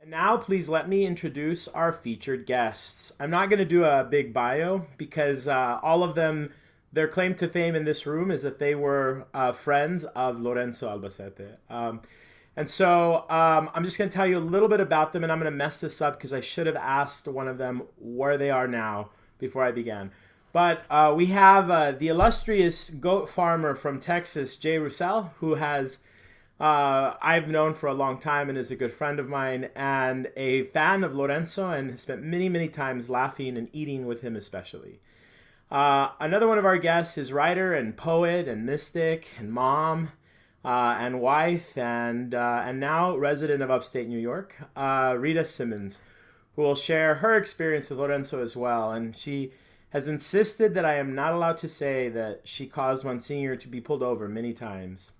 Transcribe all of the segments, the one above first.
Now, please let me introduce our featured guests. I'm not going to do a big bio because all of them, their claim to fame in this room is that they were friends of Lorenzo Albacete. I'm just going to tell you a little bit about them, and I'm going to mess this up because I should have asked one of them where they are now before I began. But we have the illustrious goat farmer from Texas, Jay Roussel, who has I've known for a long time and is a good friend of mine and a fan of Lorenzo and has spent many, many times laughing and eating with him especially. Another one of our guests is writer and poet and mystic and mom and wife and now resident of upstate New York, Rita Simmons, who will share her experience with Lorenzo as well. And she has insisted that I am not allowed to say that she caused Monsignor to be pulled over many times.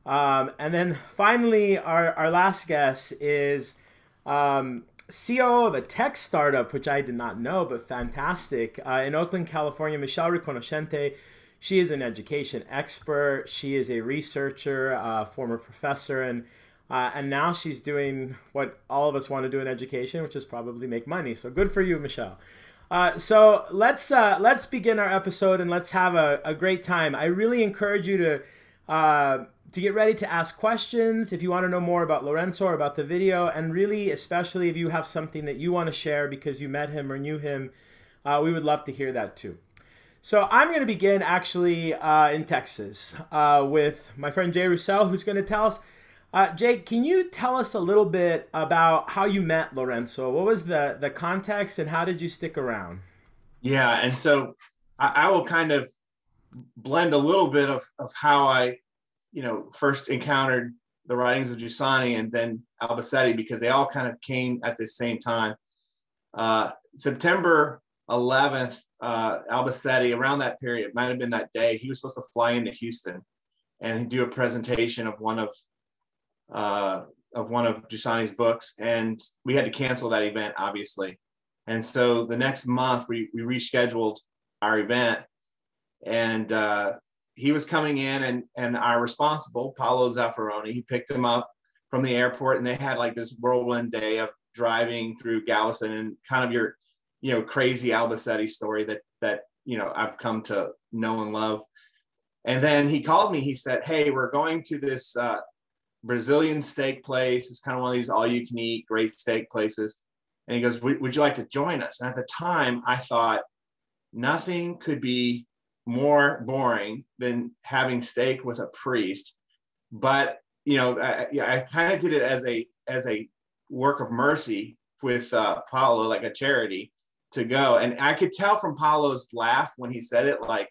And then finally, our last guest is COO of a tech startup, which I did not know, but fantastic, in Oakland, California, Michelle RICONSCENTE. She is an education expert. She is a researcher, former professor, and now she's doing what all of us want to do in education, which is probably make money. So good for you, Michelle. So let's begin our episode and let's have a great time. I really encourage you to get ready to ask questions if you want to know more about Lorenzo or about the video, and really, especially if you have something that you want to share because you met him or knew him, we would love to hear that too. So I'm going to begin actually in Texas with my friend Jay Roussel, who's going to tell us. Jay, can you tell us a little bit about how you met Lorenzo? What was the context and how did you stick around? Yeah, and so I will kind of blend a little bit of how I first encountered the writings of Giussani and then Albacete, because they all kind of came at the same time. September 11th, Albacete, around that period, might have been that day, he was supposed to fly into Houston and do a presentation of one of Giussani's books, and we had to cancel that event, obviously. And so the next month, we rescheduled our event, and he was coming in, and our responsible, Paolo Zaffaroni, he picked him up from the airport, and they had like this whirlwind day of driving through Galveston and kind of your, crazy Albacete story that I've come to know and love. And then he called me. He said, "Hey, we're going to this Brazilian steak place. It's kind of one of these all-you-can-eat great steak places." And he goes, would you like to join us? And at the time, I thought nothing could be more boring than having steak with a priest. But I kind of did it as a work of mercy with Paolo, like a charity, to go. And I could tell from Paolo's laugh when he said it, like,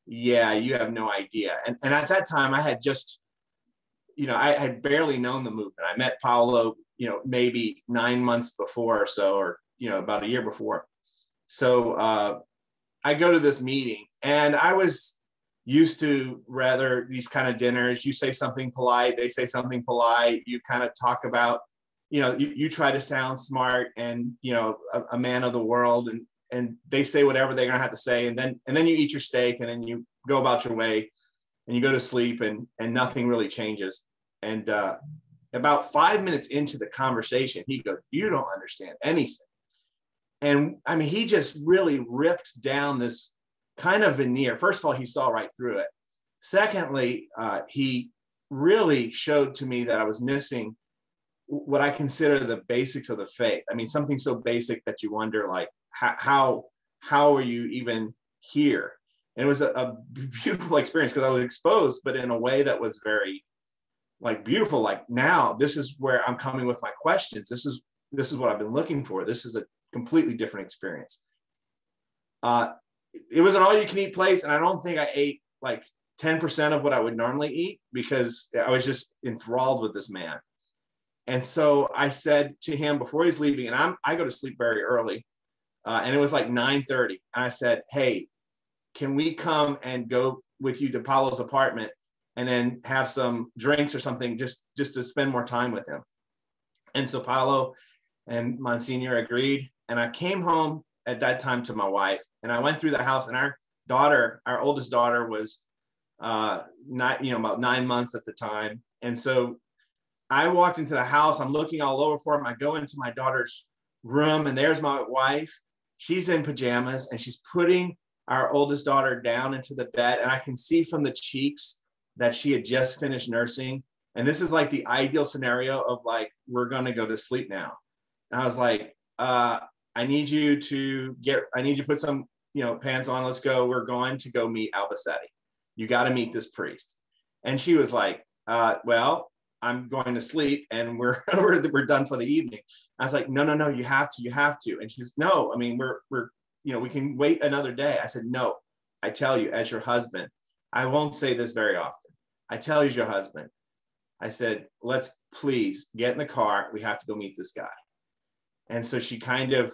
yeah, you have no idea. And at that time, I had just, I had barely known the movement. I met Paolo, maybe 9 months before or so, or, about a year before. So I go to this meeting, and I was used to rather these kind of dinners. You say something polite, they say something polite. You kind of talk about, you try to sound smart and, a man of the world, and they say whatever they're going to have to say. And then you eat your steak, and then you go about your way and you go to sleep, and nothing really changes. And about 5 minutes into the conversation, he goes, "You don't understand anything." And I mean, he just really ripped down this kind of veneer. First of all, he saw right through it. Secondly, he really showed to me that I was missing what I consider the basics of the faith. I mean, something so basic that you wonder, like, how are you even here? And it was a beautiful experience because I was exposed, but in a way that was very, like, beautiful. Like, now this is where I'm coming with my questions. This is what I've been looking for. This is a completely different experience. It was an all-you-can-eat place, and I don't think I ate like 10% of what I would normally eat because I was just enthralled with this man. And so I said to him before he's leaving, and I go to sleep very early, and it was like 9:30, and I said, "Hey, can we come and go with you to Paolo's apartment and then have some drinks or something just to spend more time with him?" And so Paolo and Monsignor agreed. And I came home at that time to my wife, and I went through the house, and our oldest daughter was about 9 months at the time. And so I walked into the house. I'm looking all over for him. I go into my daughter's room, and there's my wife. She's in pajamas, and she's putting our oldest daughter down into the bed. And I can see from the cheeks that she had just finished nursing. And this is like the ideal scenario of like, we're going to go to sleep now. And I was like, I need you to put some, pants on. Let's go. We're going to go meet Albacete. You got to meet this priest. And she was like, well, I'm going to sleep and we're done for the evening. I was like, no, you have to. And she's, no, I mean, we can wait another day. I said, no, I tell you, as your husband, I won't say this very often. I tell you as your husband, I said, let's please get in the car. We have to go meet this guy. And so she kind of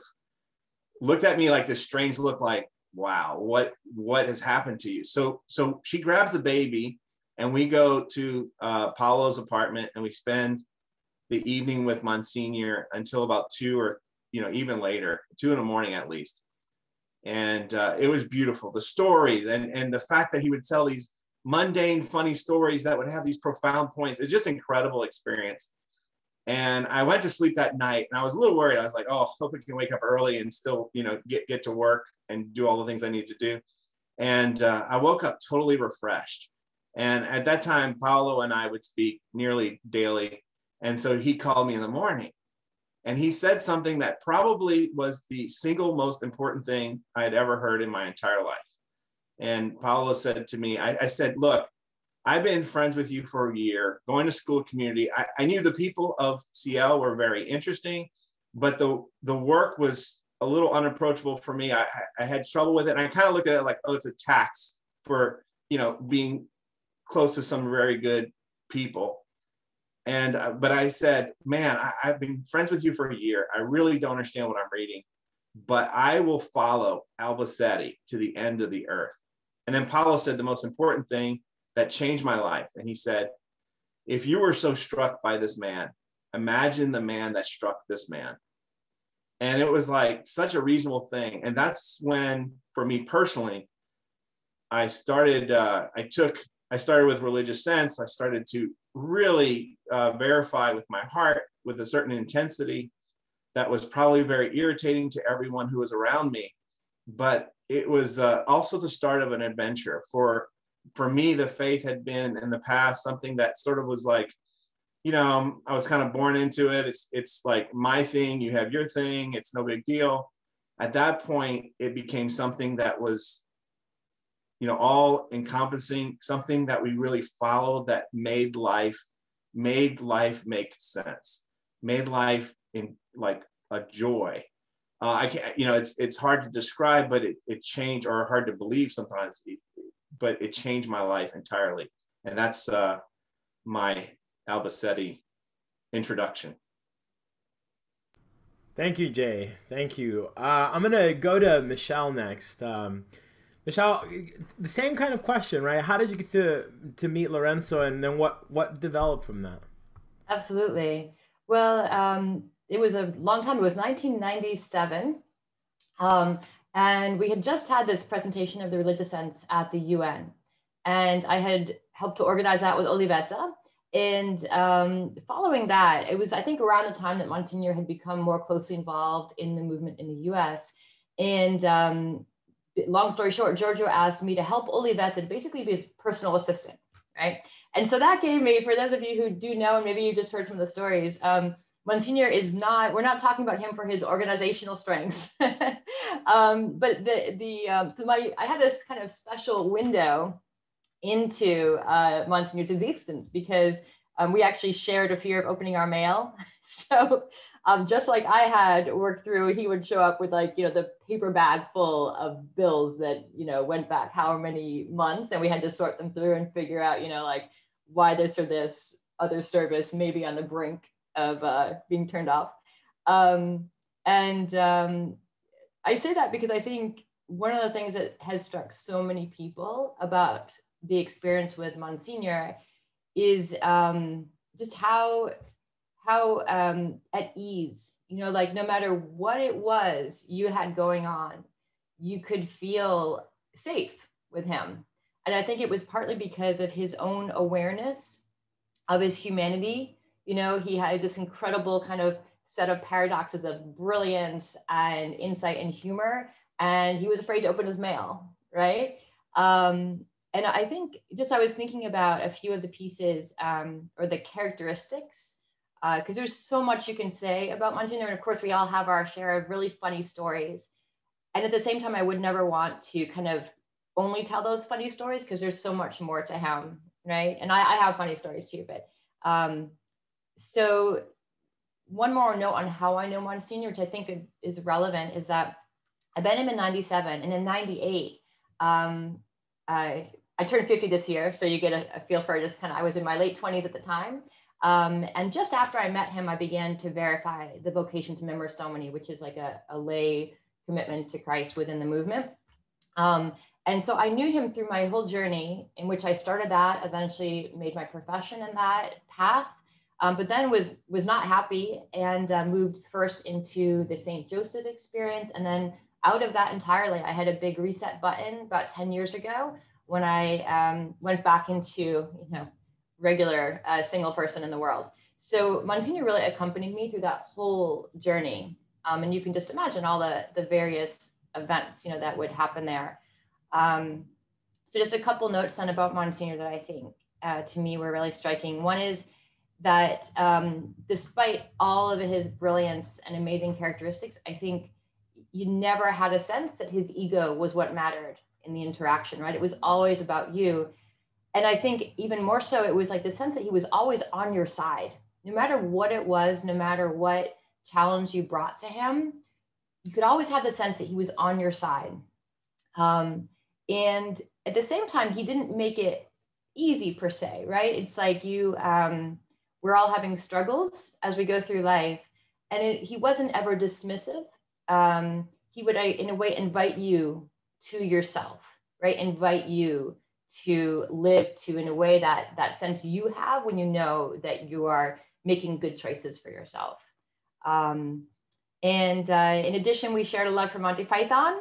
looked at me like this strange look, like, wow, what has happened to you? So she grabs the baby and we go to Paolo's apartment and we spend the evening with Monsignor until about 2 or, even later, 2 in the morning at least. And it was beautiful. The stories and the fact that he would tell these mundane, funny stories that would have these profound points. It's just an incredible experience. And I went to sleep that night and I was a little worried. I was like, oh, hope I can wake up early and still, get to work and do all the things I need to do. And I woke up totally refreshed. And at that time, Paolo and I would speak nearly daily. And so he called me in the morning and he said something that probably was the single most important thing I had ever heard in my entire life. And Paolo said to me, I said, look, I've been friends with you for a year, going to school community. I knew the people of CL were very interesting, but the work was a little unapproachable for me. I had trouble with it. And I kind of looked at it like, oh, it's a tax for, being close to some very good people. And, but I said, man, I've been friends with you for a year. I really don't understand what I'm reading, but I will follow Albacete to the end of the earth. And then Paolo said the most important thing that changed my life. And he said, if you were so struck by this man, imagine the man that struck this man. And it was like such a reasonable thing. And that's when, for me personally, I started with Religious Sense. I started to really verify with my heart with a certain intensity that was probably very irritating to everyone who was around me. But it was also the start of an adventure. For me, the faith had been in the past something that sort of was like, I was kind of born into it. It's like my thing, you have your thing, it's no big deal. At that point, it became something that was, all encompassing, something that we really followed that made life make sense, made life in like a joy. I can't, it's hard to describe, but it changed, or hard to believe sometimes, but it changed my life entirely. And that's my Albacete introduction. Thank you, Jay. Thank you. I'm going to go to Michelle next. Michelle, the same kind of question, right? How did you get to meet Lorenzo, and then what developed from that? Absolutely. Well, it was a long time. It was 1997. And we had just had this presentation of the Religious Sense at the UN. And I had helped to organize that with Olivetta. And following that, it was, I think, around the time that Monsignor had become more closely involved in the movement in the US. And long story short, Giorgio asked me to help Olivetta basically be his personal assistant, right? And so that gave me, for those of you who do know, and maybe you just heard some of the stories, Monsignor is not, we're not talking about him for his organizational strengths. But I had this kind of special window into Monsignor's existence because we actually shared a fear of opening our mail. So just like I had worked through, he would show up with the paper bag full of bills that, went back however many months, and we had to sort them through and figure out, why this or this other service may be on the brink of being turned off. I say that because I think one of the things that has struck so many people about the experience with Monsignor is just how at ease, no matter what it was you had going on, you could feel safe with him. And I think it was partly because of his own awareness of his humanity. You know, he had this incredible kind of set of paradoxes of brilliance and insight and humor, and he was afraid to open his mail, right? And I think just I was thinking about a few of the pieces or the characteristics, because there's so much you can say about Monsignor. And of course, we all have our share of really funny stories. And at the same time, I would never want to kind of only tell those funny stories because there's so much more to him, right? And I have funny stories too, but so one more note on how I know Monsignor, which I think is relevant, is that I met him in 97, and in 98, I turned 50 this year, so you get a feel for just kind of, I was in my late 20s at the time. And just after I met him, I began to verify the vocation to Members Domini, which is like a lay commitment to Christ within the movement. And so I knew him through my whole journey, in which I started that, eventually made my profession in that path, but then was not happy and moved first into the St. Joseph experience. And then out of that entirely, I had a big reset button about 10 years ago when I went back into, you know, regular single person in the world. So Monsignor really accompanied me through that whole journey. And you can just imagine all the various events, you know, that would happen there. So just a couple notes then about Monsignor that I think to me were really striking. One is that despite all of his brilliance and amazing characteristics, I think you never had a sense that his ego was what mattered in the interaction, right? It was always about you. And I think even more so, it was like the sense that he was always on your side, no matter what it was, no matter what challenge you brought to him, you could always have the sense that he was on your side. And at the same time, he didn't make it easy per se, right? It's like we're all having struggles as we go through life, and he wasn't ever dismissive. He would, in a way, invite you to yourself, right? Invite you to live to, in a way, that sense you have when you know that you are making good choices for yourself. And in addition, we shared a love for Monty Python,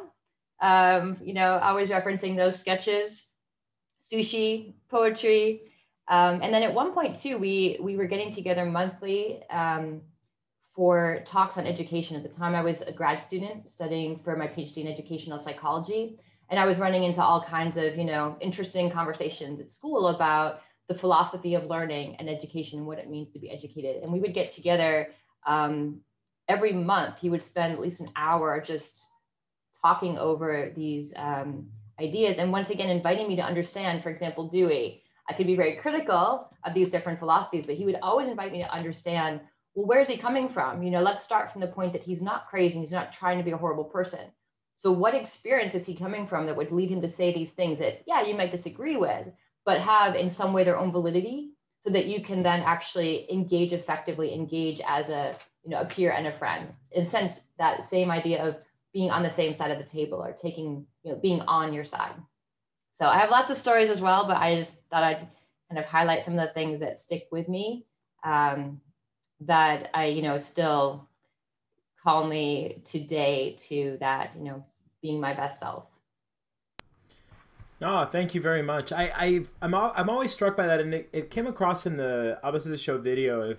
you know, always referencing those sketches, sushi, poetry. And then at one point too, we were getting together monthly for talks on education. At the time, I was a grad student studying for my PhD in educational psychology. And I was running into all kinds of, you know, interesting conversations at school about the philosophy of learning and education and what it means to be educated. And we would get together every month. He would spend at least an hour just talking over these ideas. And once again, inviting me to understand, for example, Dewey. I could be very critical of these different philosophies, but he would always invite me to understand, well, where's he coming from? You know, let's start from the point that he's not crazy. He's not trying to be a horrible person. So what experience is he coming from that would lead him to say these things that, yeah, you might disagree with, but have in some way their own validity, so that you can then actually engage effectively, engage as a, you know, a peer and a friend. In a sense, that same idea of being on the same side of the table, or taking, you know, being on your side. So I have lots of stories as well, but I just thought I'd kind of highlight some of the things that stick with me, that I, you know, still call me today to that, you know, being my best self. No, thank you very much. I'm always struck by that, and it came across in the Albacete Show video.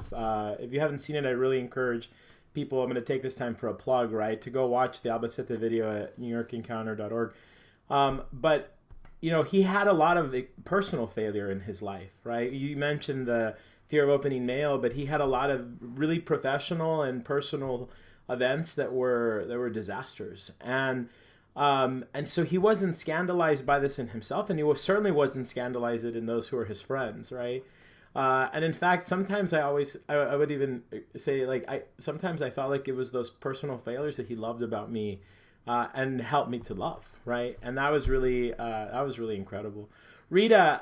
If you haven't seen it, I really encourage people. I'm going to take this time for a plug, right, to go watch the Albacete video at newyorkencounter.org. But you know, he had a lot of personal failure in his life, right? You mentioned the fear of opening mail, but he had a lot of really professional and personal events that were disasters. And so he wasn't scandalized by this in himself, and he certainly wasn't scandalized in those who were his friends, right? And in fact, sometimes I would even say, like, sometimes I felt like it was those personal failures that he loved about me, and helped me to love, right? And that was really incredible. Rita,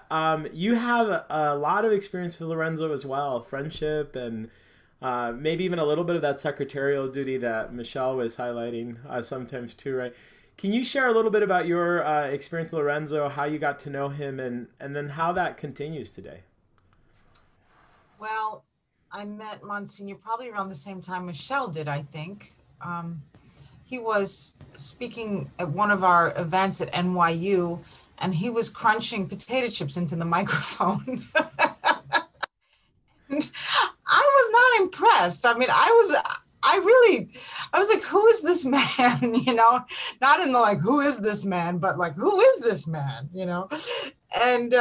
you have a lot of experience with Lorenzo as well, friendship, and maybe even a little bit of that secretarial duty that Michelle was highlighting sometimes too, right? Can you share a little bit about your experience with Lorenzo, how you got to know him, and then how that continues today? Well, I met Monsignor probably around the same time Michelle did, I think. He was speaking at one of our events at NYU, and he was crunching potato chips into the microphone. And I obsessed. I mean, I was like, who is this man? You know, not in the like, who is this man, but like, who is this man? You know, and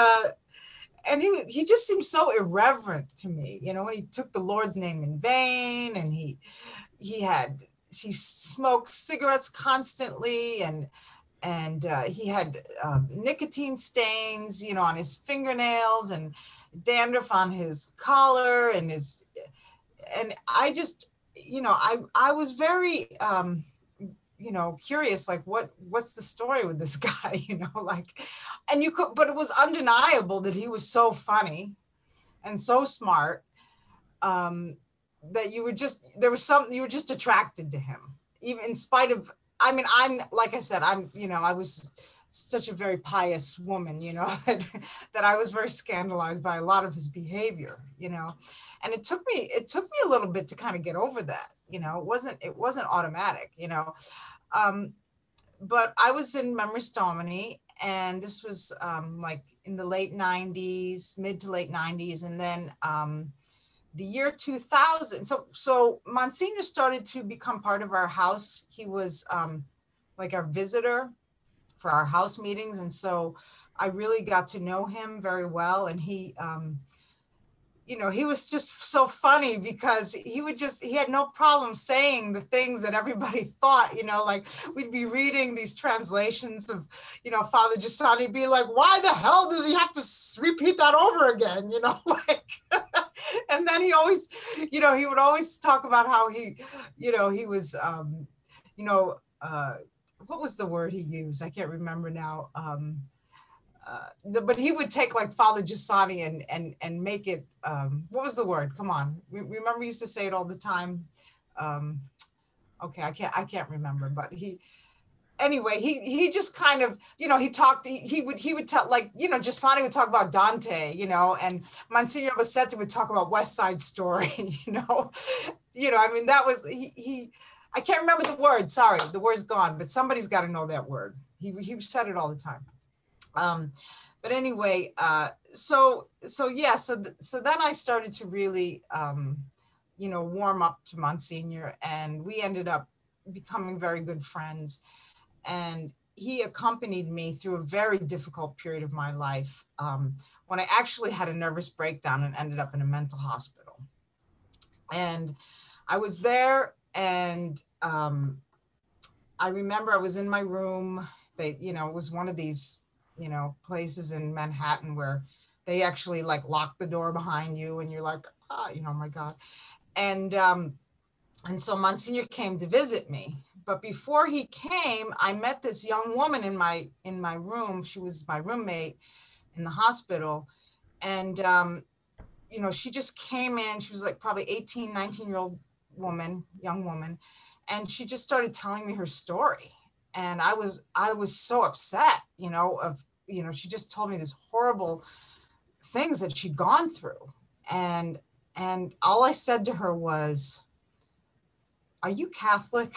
he just seemed so irreverent to me. You know, when he took the Lord's name in vain, and he smoked cigarettes constantly, and he had nicotine stains, you know, on his fingernails and dandruff on his collar and I just, you know, I was very, you know, curious, like what's the story with this guy, you know, like, and but it was undeniable that he was so funny and so smart, that you were just attracted to him, even in spite of, I mean, like I said, you know, I was such a very pious woman, you know, that I was very scandalized by a lot of his behavior, you know, and it took me a little bit to kind of get over that, you know, it wasn't automatic, you know, but I was in Members Domini, and this was like in the late 90s, mid to late 90s, and then the year 2000. So Monsignor started to become part of our house. He was like our visitor for our house meetings. And so I really got to know him very well. And he, you know, he was just so funny because he had no problem saying the things that everybody thought, you know, like we'd be reading these translations of, you know, Father Giussani, be like, why the hell does he have to repeat that over again? You know, like, and then he always, you know, he would always talk about how he, you know, he was, you know, what was the word he used? I can't remember now. But he would take like Father Giussani and make it, what was the word? Come on. Remember, he used to say it all the time. Okay, I can't remember, but anyway, he just kind of, you know, he would tell, like, you know, Giussani would talk about Dante, you know, and Monsignor Albacete would talk about West Side Story, you know, I mean, that was, I can't remember the word, sorry, the word's gone, but somebody's got to know that word. He said it all the time. But anyway, so then I started to really, you know, warm up to Monsignor, and we ended up becoming very good friends. And he accompanied me through a very difficult period of my life, when I actually had a nervous breakdown and ended up in a mental hospital. And I was there, and I remember I was in my room. You know, it was one of these, you know, places in Manhattan where they actually like lock the door behind you, and you're like, you know, my God. And so Monsignor came to visit me. But before he came, I met this young woman in my room. She was my roommate in the hospital. And, you know, she just came in. She was like probably 18, 19-year-old woman, young woman. And she just started telling me her story. And I was so upset, you know, she just told me these horrible things that she'd gone through. And all I said to her was, "Are you Catholic?"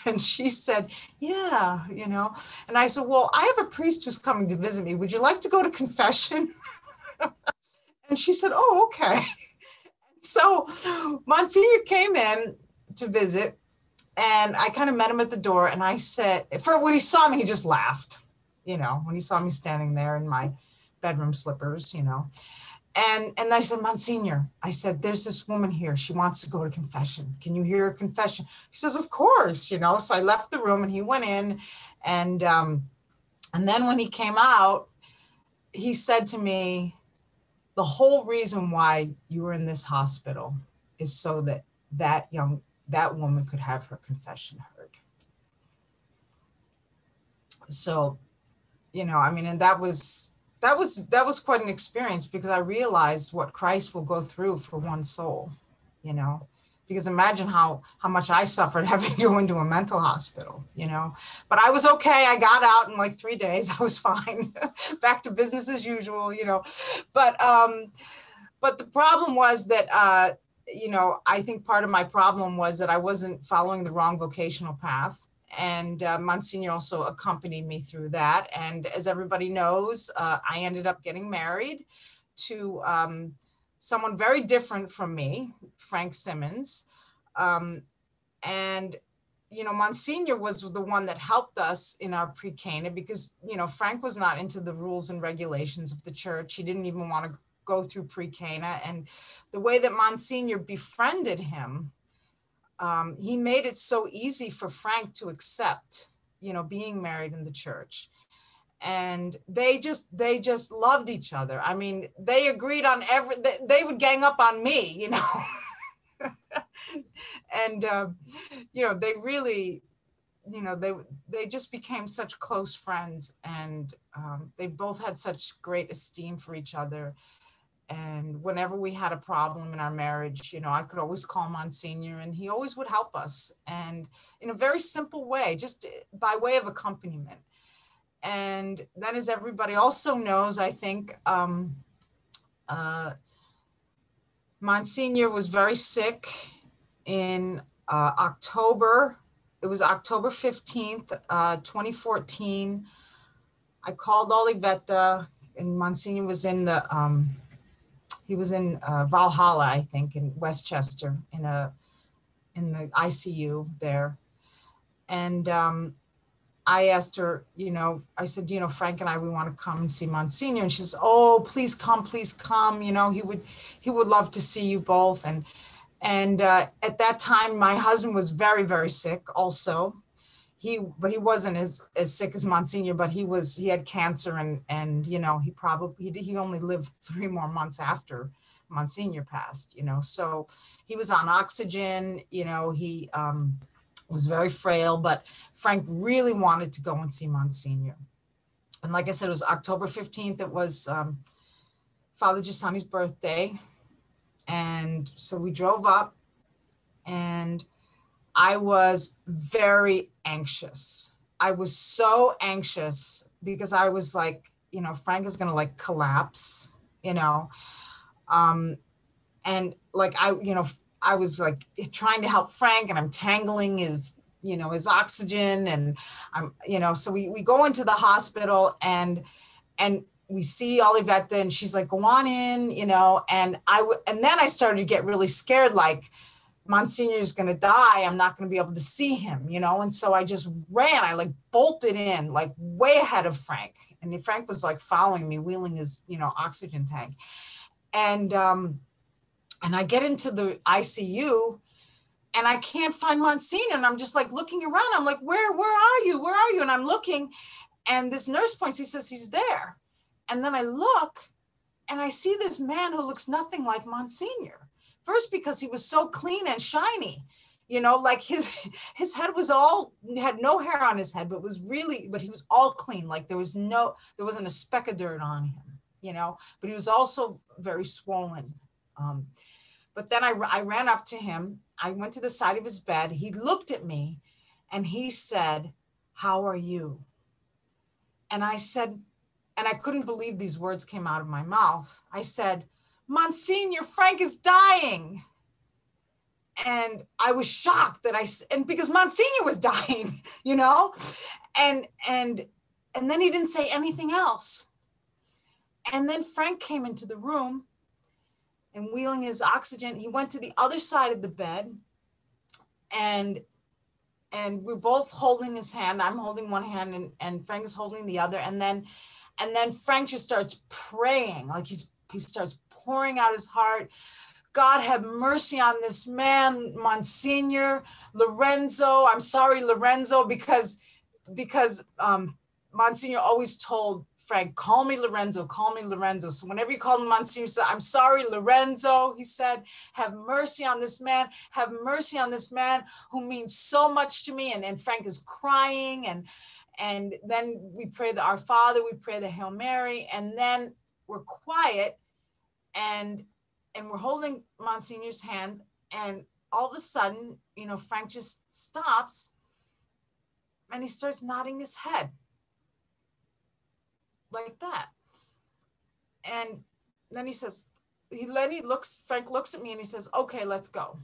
And she said, "Yeah, you know." And I said, "Well, I have a priest who's coming to visit me. Would you like to go to confession?" And she said, "Oh, okay." So Monsignor came in to visit, and I kind of met him at the door. And I said, when he saw me, he just laughed, you know, when he saw me standing there in my bedroom slippers, you know. And I said, "Monsignor," I said, "there's this woman here. She wants to go to confession. Can you hear her confession?" He says, "Of course," you know. So I left the room, and he went in, and then when he came out, he said to me, "The whole reason why you were in this hospital is so that that woman could have her confession heard." So, you know, I mean, and that was quite an experience, because I realized what Christ will go through for one soul, you know, because imagine how much I suffered having to go into a mental hospital, you know. But I was okay. I got out in like 3 days. I was fine. Back to business as usual, you know. But the problem was that, you know, I think part of my problem was that I wasn't following the wrong vocational path. And Monsignor also accompanied me through that. And as everybody knows, I ended up getting married to someone very different from me, Frank Simmons. And, Monsignor was the one that helped us in our pre-Cana because, Frank was not into the rules and regulations of the church. He didn't even want to go through pre-Cana. And the way that Monsignor befriended him, he made it so easy for Frank to accept, being married in the church. And they just loved each other. I mean, they agreed on they would gang up on me, and, they really, they just became such close friends, and they both had such great esteem for each other. And whenever we had a problem in our marriage, I could always call Monsignor and he always would help us, and in a very simple way, just by way of accompaniment. And then, as everybody also knows, I think Monsignor was very sick in October. It was October 15th, 2014. I called Olivetta, and Monsignor was in the, he was in Valhalla, I think, in Westchester, in the ICU there. And I asked her, I said, Frank and I, we want to come and see Monsignor. And she says, oh, please come, please come. He would love to see you both. And at that time, my husband was very, very sick also. But he wasn't as sick as Monsignor, but he had cancer, and he only lived 3 more months after Monsignor passed, so he was on oxygen, he was very frail, but Frank really wanted to go and see Monsignor. And like I said, it was October 15th. It was Father Giussani's birthday. And so we drove up, and I was very anxious. I was so anxious because I was like, Frank is going to like collapse, and like, I was like trying to help Frank, and I'm tangling his oxygen, and I'm, so we go into the hospital, and we see Olivetta, and she's like, go on in, and then I started to get really scared, like, Monsignor is going to die. I'm not going to be able to see him, and so I just ran. I like bolted in, like way ahead of Frank, and Frank was like following me, wheeling his, oxygen tank, and I get into the ICU, and I can't find Monsignor, and I'm just like looking around. I'm like, where are you? Where are you? And I'm looking, and this nurse points. He says he's there, and then I look, and I see this man who looks nothing like Monsignor. First, because he was so clean and shiny, like his head was had no hair on his head, but he was all clean. Like there wasn't a speck of dirt on him, but he was also very swollen. But then I ran up to him. I went to the side of his bed. He looked at me and he said, how are you? And I said, and I couldn't believe these words came out of my mouth. I said, Monsignor, Frank is dying. And I was shocked and because Monsignor was dying, and then he didn't say anything else. And then Frank came into the room and wheeling his oxygen. He went to the other side of the bed, and we're both holding his hand. I'm holding one hand, and Frank is holding the other. And then Frank just starts praying, like he starts pouring out his heart. God have mercy on this man, Monsignor Lorenzo. I'm sorry, Lorenzo, because Monsignor always told Frank, call me Lorenzo, call me Lorenzo. So whenever you called him Monsignor, he said, I'm sorry, Lorenzo. He said, have mercy on this man. Have mercy on this man who means so much to me. And Frank is crying. And then we pray the Our Father, we pray the Hail Mary, and then we're quiet, and we're holding Monsignor's hands, and all of a sudden, Frank just stops, and he starts nodding his head like that. And then he says, Frank looks at me and he says, okay, let's go.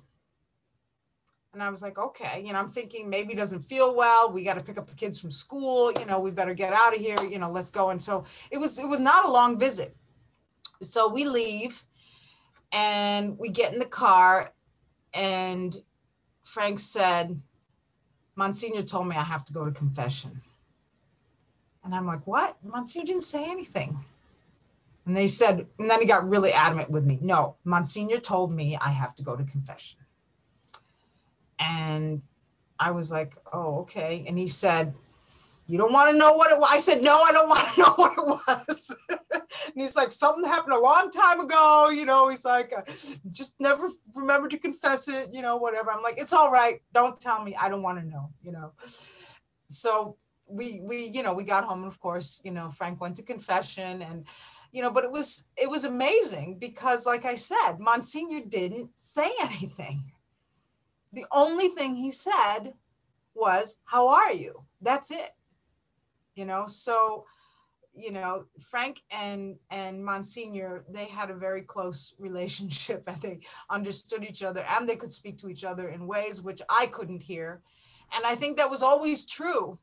And I was like, okay, I'm thinking maybe he doesn't feel well. We got to pick up the kids from school. We better get out of here. Let's go. And so it was not a long visit. So we leave and we get in the car, and Frank said, Monsignor told me I have to go to confession. And I'm like, what? Monsignor didn't say anything. And they said, and then he got really adamant with me. No, Monsignor told me I have to go to confession. And I was like, oh, okay. And he said, you don't want to know what it was? I said, no, I don't want to know what it was. And he's like, something happened a long time ago. You know, he's like, just never remember to confess it, you know, whatever. I'm like, it's all right. Don't tell me. I don't want to know, you know. So we got home, and of course, you know, Frank went to confession, and, you know, but it was amazing because, like I said, Monsignor didn't say anything. The only thing he said was, how are you? That's it. You know, so, you know, Frank and Monsignor, they had a very close relationship, and they understood each other, and they could speak to each other in ways which I couldn't hear. And I think that was always true.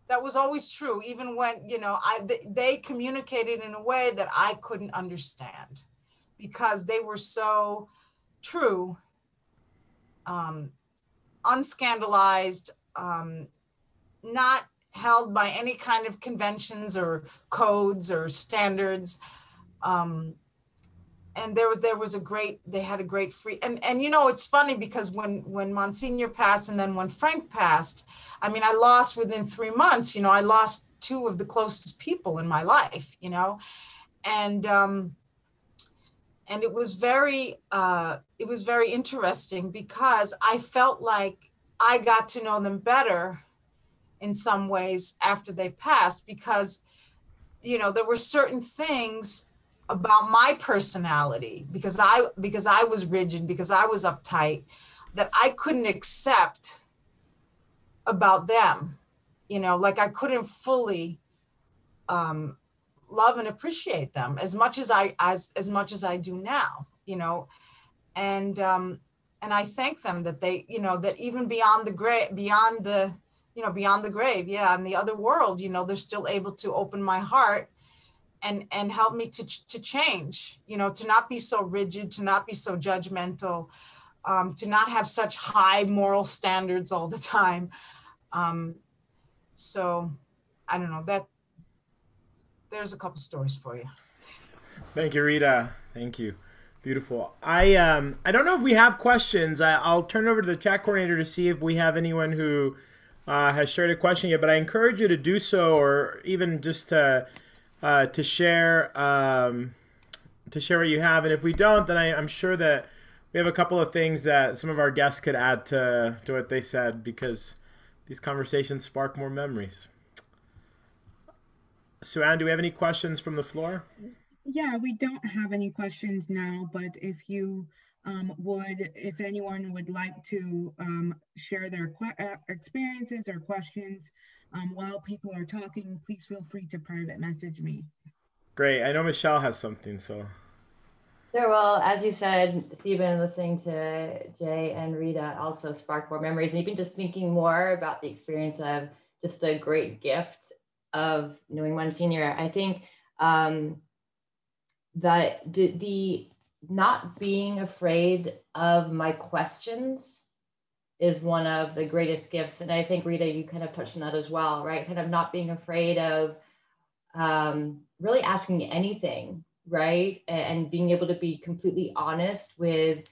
That was always true, even when, you know, they communicated in a way that I couldn't understand, because they were so true, unscandalized, not held by any kind of conventions or codes or standards. And they had a great free, and you know, it's funny because when Monsignor passed and then when Frank passed, I mean, I lost within 3 months, you know, I lost two of the closest people in my life, you know, and it was very interesting because I felt like I got to know them better in some ways after they passed, because, you know, there were certain things about my personality, because I was rigid, because I was uptight, that I couldn't accept about them. You know, like I couldn't fully love and appreciate them as much as I do now, you know. And I thank them that they, you know, that even beyond the grave, yeah, in the other world, you know, they're still able to open my heart and help me to change, you know, to not be so rigid, to not be so judgmental, to not have such high moral standards all the time. So I don't know, that there's a couple stories for you. Thank you, Rita. Thank you. Beautiful. I don't know if we have questions. I'll turn it over to the chat coordinator to see if we have anyone who has shared a question yet, but I encourage you to do so, or even just to share what you have. And if we don't, then I'm sure that we have a couple of things that some of our guests could add to what they said, because these conversations spark more memories. Sue-Ann, do we have any questions from the floor? Yeah, we don't have any questions now, but if you if anyone would like to share their experiences or questions while people are talking, please feel free to private message me. Great. I know Michelle has something, so. Sure. Well, as you said, Stephen, listening to Jay and Rita also sparked more memories, and even just thinking more about the experience of just the great gift of knowing Monsignor. I think that the not being afraid of my questions is one of the greatest gifts. And I think, Rita, you kind of touched on that as well, right? Kind of not being afraid of really asking anything, right? And being able to be completely honest with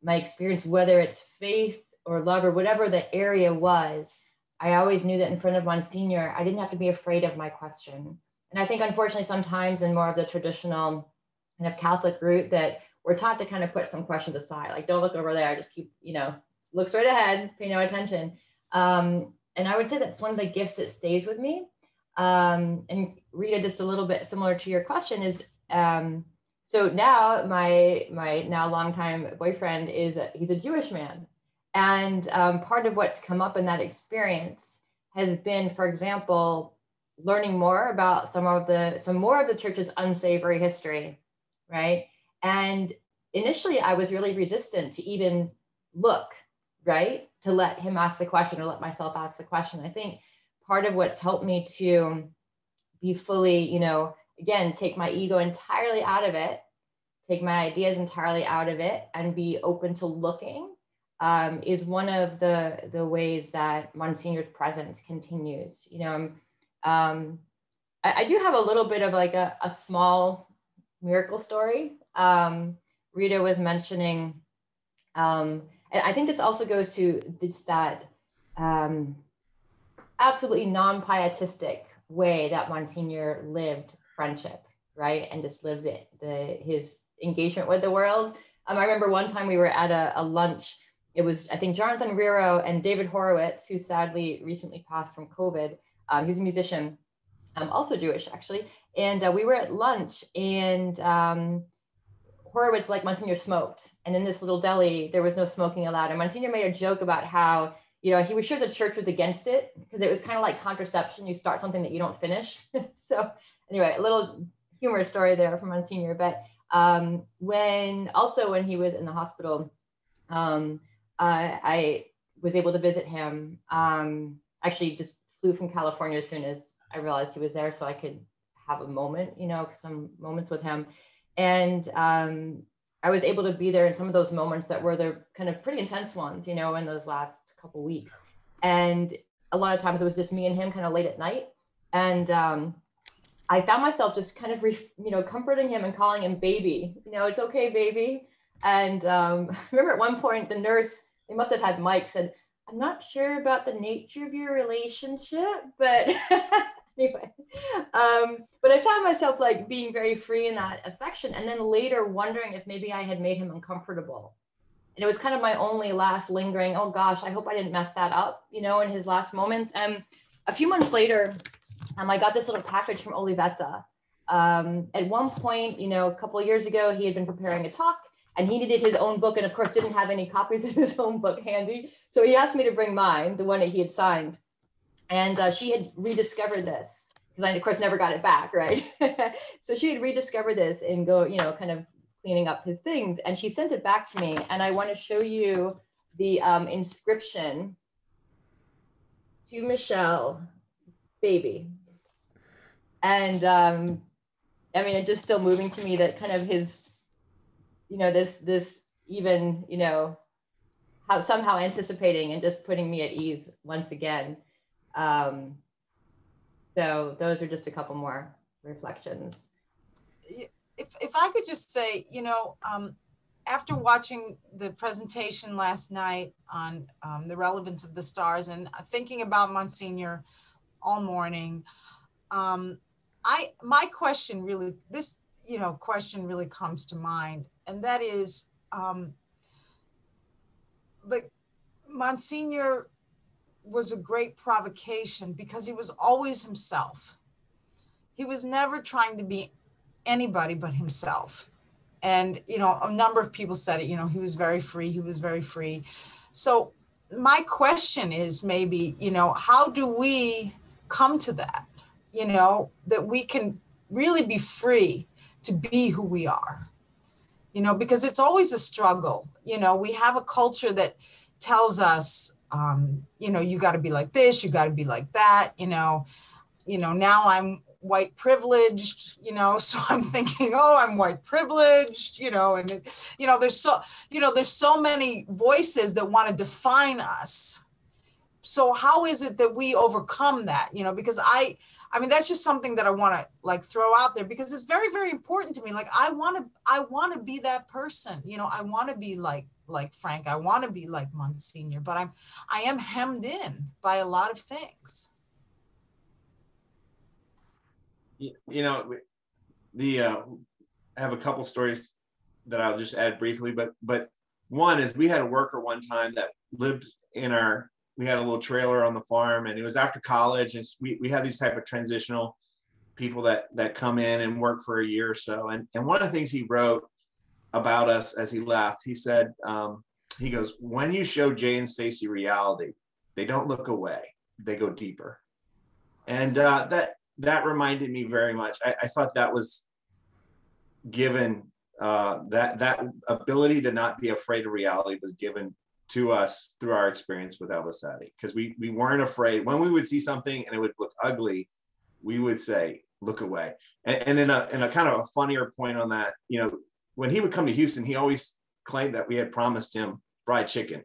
my experience, whether it's faith or love or whatever the area was. I always knew that in front of Monsignor, I didn't have to be afraid of my question. And I think, unfortunately, sometimes in more of the traditional kind of Catholic route, that we're taught to kind of put some questions aside, like, don't look over there, just keep, you know, look straight ahead, pay no attention. And I would say that's one of the gifts that stays with me. And Rita, just a little bit similar to your question is, so now my now longtime boyfriend he's a Jewish man. And part of what's come up in that experience has been, for example, learning more about some more of the church's unsavory history, right? And initially I was really resistant to even look, right? To let him ask the question or let myself ask the question. I think part of what's helped me to be fully, you know, again, take my ego entirely out of it, take my ideas entirely out of it, and be open to looking, is one of the ways that Monsignor's presence continues. You know, I do have a little bit of like a small miracle story. Rita was mentioning, and I think this also goes to this, that absolutely non-pietistic way that Monsignor lived friendship, right? And just lived his engagement with the world. I remember one time we were at a lunch. It was, I think, Jonathan Riro and David Horowitz, who sadly recently passed from COVID. He was a musician, also Jewish, actually. And we were at lunch, and Horowitz, like, Monsignor smoked. And in this little deli, there was no smoking allowed. And Monsignor made a joke about how, you know, he was sure the church was against it, because it was kind of like contraception. You start something that you don't finish. So anyway, a little humorous story there from Monsignor. But when he was in the hospital, I was able to visit him. Actually just flew from California as soon as I realized he was there, so I could have a moment, you know, some moments with him. And I was able to be there in some of those moments that were the kind of pretty intense ones, you know, in those last couple weeks. And a lot of times it was just me and him kind of late at night. And I found myself just kind of, comforting him and calling him baby, you know, it's okay, baby. And I remember at one point the nurse, they must have had Mike, said, I'm not sure about the nature of your relationship, but anyway, but I found myself like being very free in that affection, and then later wondering if maybe I had made him uncomfortable. And it was kind of my only last lingering, oh gosh, I hope I didn't mess that up, you know, in his last moments. And a few months later, I got this little package from Olivetta. At one point, you know, a couple of years ago, he had been preparing a talk, and he needed his own book, and of course didn't have any copies of his own book handy. So he asked me to bring mine, the one that he had signed. And she had rediscovered this, because I, of course, never got it back, right? So she had rediscovered this and kind of cleaning up his things. And she sent it back to me. And I want to show you the inscription: to Michelle, baby. And I mean, it's just still moving to me that kind of his, you know, this even, you know, how somehow anticipating and just putting me at ease once again. So those are just a couple more reflections. If I could just say, you know, after watching the presentation last night on the relevance of the stars and thinking about Monsignor all morning, my question really, this, you know, question really comes to mind, and that is, like, Monsignor was a great provocation because he was always himself. He was never trying to be anybody but himself. And, you know, a number of people said it, you know, he was very free. He was very free. So my question is maybe, you know, how do we come to that, you know, that we can really be free to be who we are, you know, because it's always a struggle. You know, we have a culture that tells us, you know, you got to be like this, you got to be like that, you know, now I'm white privileged, you know, so I'm thinking, oh, I'm white privileged, you know, and, you know, there's so many voices that want to define us. So how is it that we overcome that, you know, because I mean, that's just something that I want to like throw out there, because it's very, very important to me. Like, I want to be that person, you know, I want to be like Frank, I want to be like Monsignor, but I am hemmed in by a lot of things. You know, I have a couple stories that I'll just add briefly, but one is we had a worker one time that lived we had a little trailer on the farm, and it was after college, and we have these type of transitional people that come in and work for a year or so. And one of the things he wrote about us as he left, he said, he goes, when you show Jay and Stacy reality, they don't look away, they go deeper. And that reminded me very much. I thought that was given, that ability to not be afraid of reality was given to us through our experience with Albacete, because we weren't afraid. When we would see something and it would look ugly, we would say, look away. And in a kind of a funnier point on that, you know, when he would come to Houston, he always claimed that we had promised him fried chicken.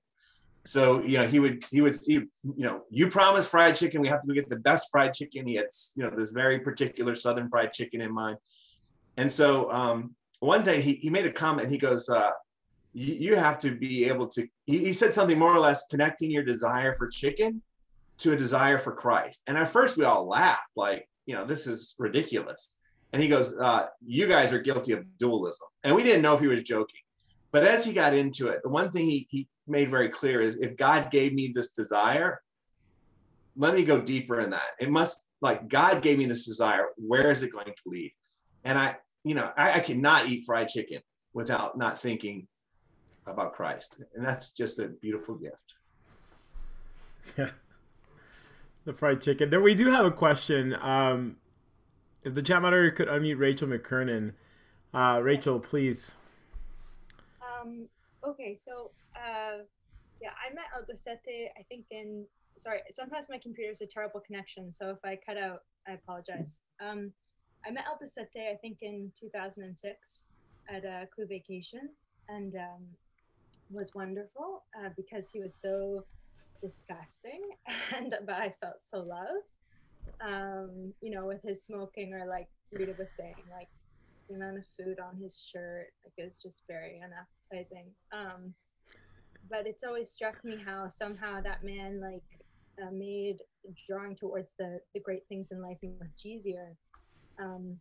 So, you know, he would, you know, you promised fried chicken. We have to get the best fried chicken. He had, you know, this very particular Southern fried chicken in mind. And so one day he made a comment. He goes, you have to be able to, he said something more or less connecting your desire for chicken to a desire for Christ. And at first we all laughed, like, you know, this is ridiculous. And he goes, you guys are guilty of dualism. And we didn't know if he was joking. But as he got into it, the one thing he made very clear is, if God gave me this desire, let me go deeper in that. It must, like, God gave me this desire, where is it going to lead? And I cannot eat fried chicken without not thinking about Christ. And that's just a beautiful gift. Yeah. The fried chicken. There, we do have a question. If the chat moderator could unmute Rachel McKernan. Rachel, please. Okay, so yeah, I met Albacete, I think sorry, sometimes my computer is a terrible connection, so if I cut out, I apologize. I met Albacete, I think in 2006 at a crew vacation, and was wonderful because he was so disgusting, but I felt so loved. You know, with his smoking, or like Rita was saying, like the amount of food on his shirt, like it was just very unappetizing. But it's always struck me how somehow that man made drawing towards the great things in life much easier. And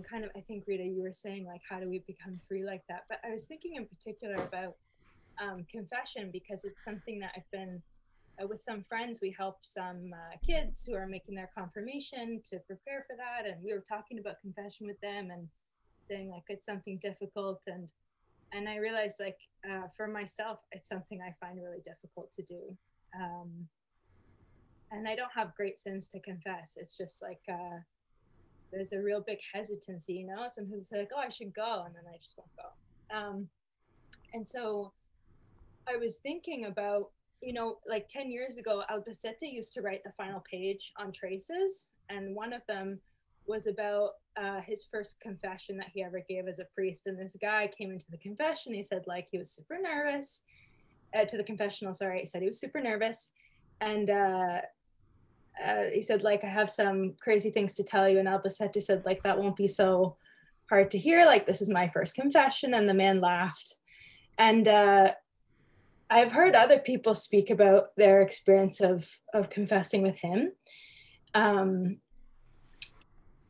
kind of, I think, Rita, you were saying, like, how do we become free like that? But I was thinking in particular about confession, because it's something that I've been, with some friends, we help some kids who are making their confirmation to prepare for that. And we were talking about confession with them and saying, like, it's something difficult. And I realized, like, for myself, it's something I find really difficult to do. And I don't have great sins to confess. It's just like, there's a real big hesitancy, you know? Sometimes it's like, oh, I should go. And then I just won't go. And so I was thinking about, you know, like 10 years ago, Albacete used to write the final page on traces. And one of them was about his first confession that he ever gave as a priest. And this guy came into the confession. He said, like, he was super nervous. To the confessional, sorry. He said he was super nervous. And he said, like, I have some crazy things to tell you. And Albacete said, like, that won't be so hard to hear. Like, this is my first confession. And the man laughed. And I've heard other people speak about their experience of confessing with him.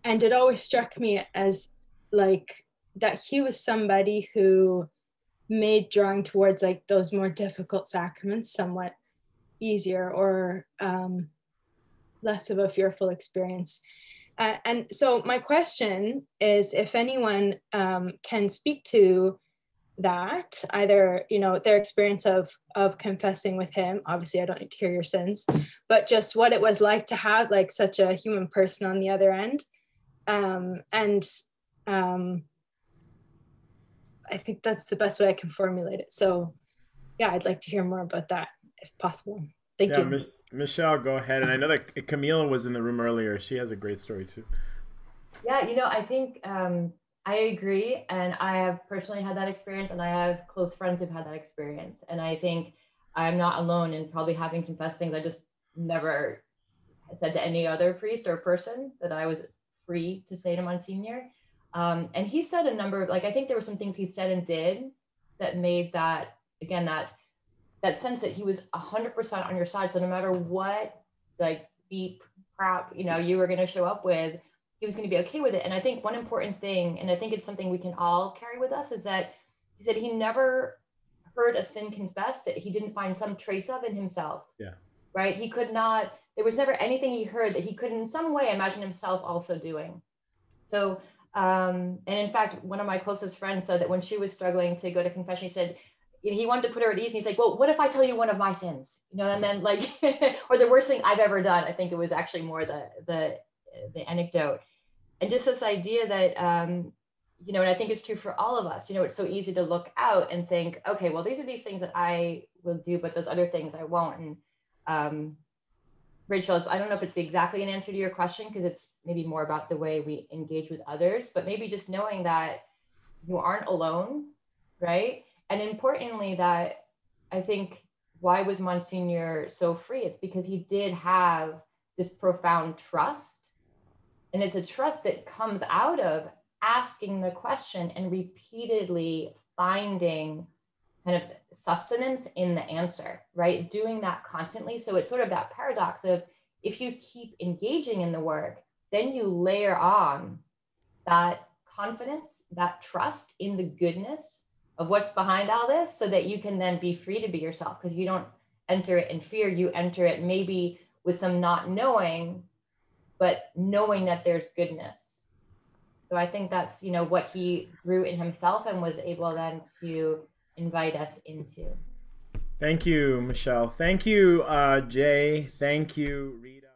And it always struck me as, like, that he was somebody who made drawing towards, like, those more difficult sacraments somewhat easier, or less of a fearful experience. And so my question is, if anyone can speak to that, either, you know, their experience of confessing with him. Obviously I don't need to hear your sins, but just what it was like to have, like, such a human person on the other end. I think that's the best way I can formulate it. So yeah, I'd like to hear more about that if possible. Thank you. Michelle, go ahead. And I know that Camila was in the room earlier. She has a great story too. Yeah, you know, I think I agree. And I have personally had that experience, and I have close friends who've had that experience. And I think I'm not alone in probably having confessed things I just never said to any other priest or person that I was free to say to Monsignor. And he said a number of, like, I think there were some things he said and did that made that, again, that sense that he was 100% on your side. So no matter what, like, beep, crap, you know, you were going to show up with, he was going to be okay with it. And I think one important thing, and I think it's something we can all carry with us, is that he said he never heard a sin confessed that he didn't find some trace of in himself. Yeah. Right? He could not, there was never anything he heard that he could in some way imagine himself also doing. So, and in fact, one of my closest friends said that when she was struggling to go to confession, he said, he wanted to put her at ease, and he's like, well, what if I tell you one of my sins? You know, and then, like, or the worst thing I've ever done. I think it was actually more the anecdote. And just this idea that, you know, and I think it's true for all of us, you know, it's so easy to look out and think, okay, well, these are these things that I will do, but those other things I won't. And Rachel, I don't know if it's exactly an answer to your question, because it's maybe more about the way we engage with others, but maybe just knowing that you aren't alone, right? And importantly, that I think why was Monsignor so free? It's because he did have this profound trust. And it's a trust that comes out of asking the question and repeatedly finding kind of sustenance in the answer, right? Doing that constantly. So it's sort of that paradox of, if you keep engaging in the work, then you layer on that confidence, that trust in the goodness of what's behind all this, so that you can then be free to be yourself, because you don't enter it in fear. You enter it maybe with some not knowing, but knowing that there's goodness. So I think that's, you know, what he grew in himself and was able then to invite us into. Thank you, Michelle. Thank you, Jay. Thank you, Rita.